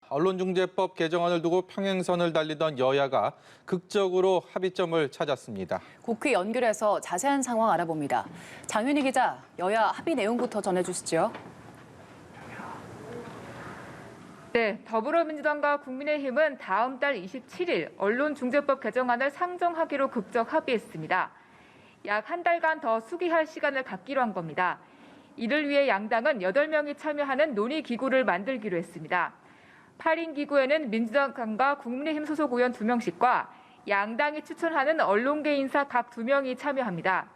언론중재법 개정안을 두고 평행선을 달리던 여야가 극적으로 합의점을 찾았습니다. 국회 연결해서 자세한 상황 알아봅니다. 장윤희 기자, 여야 합의 내용부터 전해주시죠. 네, 더불어민주당과 국민의힘은 다음 달 27일 언론중재법 개정안을 상정하기로 극적 합의했습니다. 약 한 달간 더 숙의할 시간을 갖기로 한 겁니다. 이를 위해 양당은 8명이 참여하는 논의기구를 만들기로 했습니다. 8인 기구에는 민주당과 국민의힘 소속 의원 2명씩과 양당이 추천하는 언론계 인사 각 2명이 참여합니다.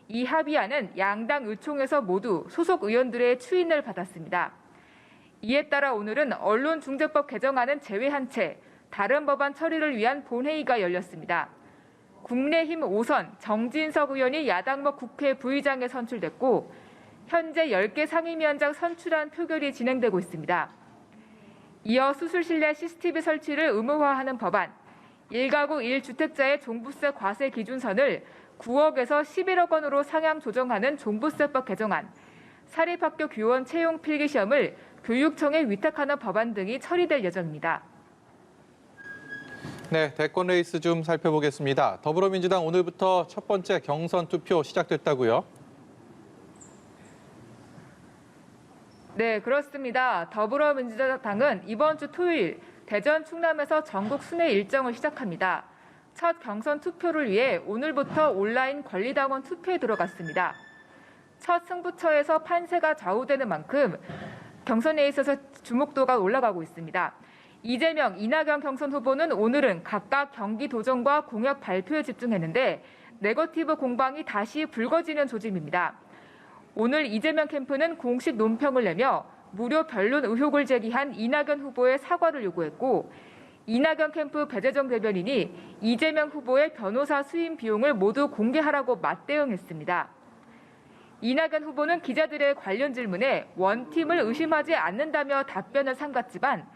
이 합의안은 양당 의총에서 모두 소속 의원들의 추인을 받았습니다. 이에 따라 오늘은 언론중재법 개정안은 제외한 채 다른 법안 처리를 위한 본회의가 열렸습니다. 국민의힘 5선 정진석 의원이 야당목 국회 부의장에 선출됐고 현재 10개 상임위원장 선출안 표결이 진행되고 있습니다. 이어 수술실내 CCTV 설치를 의무화하는 법안, 1가구 1주택자의 종부세 과세 기준선을 9억에서 11억 원으로 상향 조정하는 종부세법 개정안, 사립학교 교원 채용 필기시험을 교육청에 위탁하는 법안 등이 처리될 예정입니다. 네, 대권 레이스 좀 살펴보겠습니다. 더불어민주당 오늘부터 첫 번째 경선 투표 시작됐다고요? 네, 그렇습니다. 더불어민주당은 이번 주 토요일 대전 충남에서 전국 순회 일정을 시작합니다. 첫 경선 투표를 위해 오늘부터 온라인 권리당원 투표에 들어갔습니다. 첫 승부처에서 판세가 좌우되는 만큼 경선에 있어서 주목도가 올라가고 있습니다. 이재명, 이낙연 경선 후보는 오늘은 각각 경기도정과 공약 발표에 집중했는데 네거티브 공방이 다시 불거지는 조짐입니다. 오늘 이재명 캠프는 공식 논평을 내며 무료 변론 의혹을 제기한 이낙연 후보의 사과를 요구했고 이낙연 캠프 배재정 대변인이 이재명 후보의 변호사 수임 비용을 모두 공개하라고 맞대응했습니다. 이낙연 후보는 기자들의 관련 질문에 원팀을 의심하지 않는다며 답변을 삼갔지만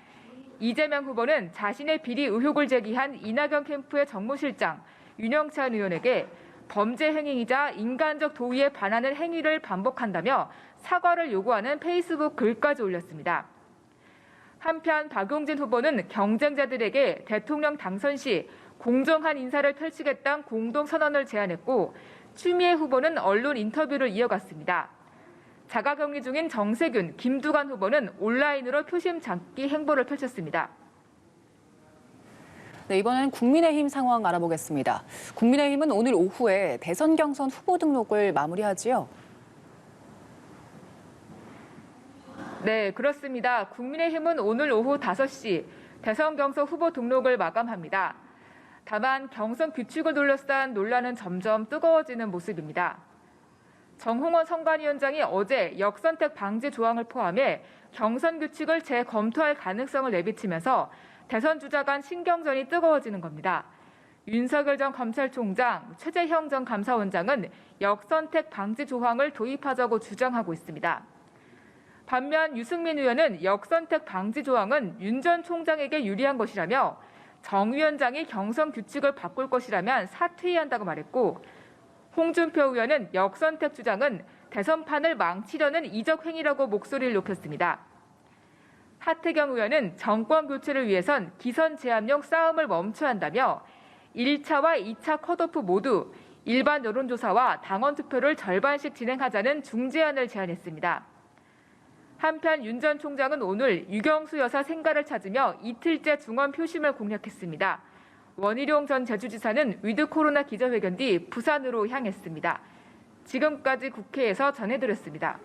이재명 후보는 자신의 비리 의혹을 제기한 이낙연 캠프의 정무실장 윤영찬 의원에게 범죄 행위이자 인간적 도의에 반하는 행위를 반복한다며 사과를 요구하는 페이스북 글까지 올렸습니다. 한편 박용진 후보는 경쟁자들에게 대통령 당선 시 공정한 인사를 펼치겠다는 공동선언을 제안했고 추미애 후보는 언론 인터뷰를 이어갔습니다. 자가격리 중인 정세균, 김두관 후보는 온라인으로 표심 잡기 행보를 펼쳤습니다. 네, 이번엔 국민의힘 상황 알아보겠습니다. 국민의힘은 오늘 오후에 대선 경선 후보 등록을 마무리하지요? 네, 그렇습니다. 국민의힘은 오늘 오후 5시 대선 경선 후보 등록을 마감합니다. 다만 경선 규칙을 둘러싼 논란은 점점 뜨거워지는 모습입니다. 정홍원 선관위원장이 어제 역선택 방지 조항을 포함해 경선 규칙을 재검토할 가능성을 내비치면서 대선 주자 간 신경전이 뜨거워지는 겁니다. 윤석열 전 검찰총장, 최재형 전 감사원장은 역선택 방지 조항을 도입하자고 주장하고 있습니다. 반면 유승민 의원은 역선택 방지 조항은 윤 전 총장에게 유리한 것이라며 정 위원장이 경선 규칙을 바꿀 것이라면 사퇴해야 한다고 말했고 홍준표 의원은 역선택 주장은 대선판을 망치려는 이적 행위라고 목소리를 높였습니다. 하태경 의원은 정권 교체를 위해선 기선 제압용 싸움을 멈춰야 한다며 1차와 2차 컷오프 모두 일반 여론조사와 당원 투표를 절반씩 진행하자는 중재안을 제안했습니다. 한편 윤 전 총장은 오늘 유경수 여사 생가를 찾으며 이틀째 중원 표심을 공략했습니다. 원희룡 전 제주지사는 위드 코로나 기자회견 뒤 부산으로 향했습니다. 지금까지 국회에서 전해드렸습니다.